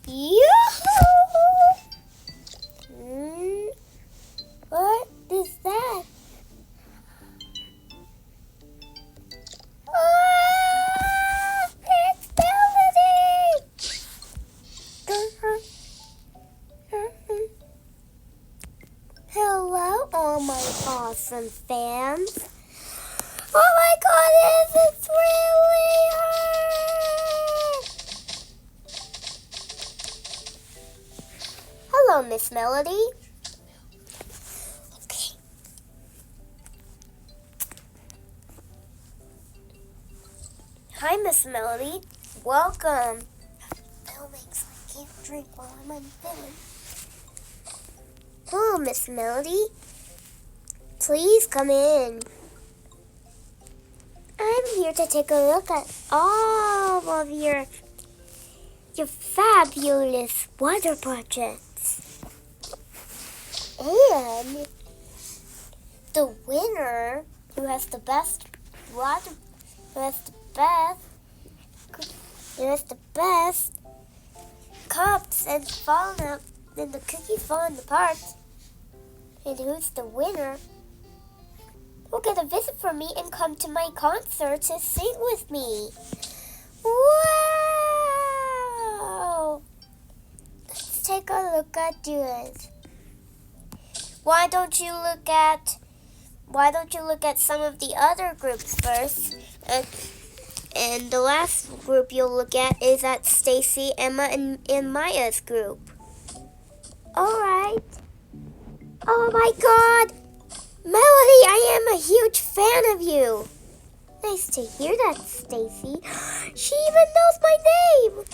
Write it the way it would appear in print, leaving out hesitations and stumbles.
Yoo-hoo! What is that? It's Melody! Hello, all my awesome fans. Oh my goodness, it's really her! Hello, Miss Melody. Okay. Hi, Miss Melody. Welcome. I'm filming, so I can't drink while I'm on film. Hello, Miss Melody. Please come in. I'm here to take a look at all of your fabulous water projects. And the winner who has the best water, who has the best cups and the cookies falling apart. And who's the winner will get a visit from me and come to my concert to sing with me. Wow! Let's take a look at it. Why don't you look at some of the other groups first? And the last group you'll look at is at Stacy, Emma, and Maya's group. Alright. Oh my God! Melody, I am a huge fan of you. Nice to hear that, Stacy. She even knows my name.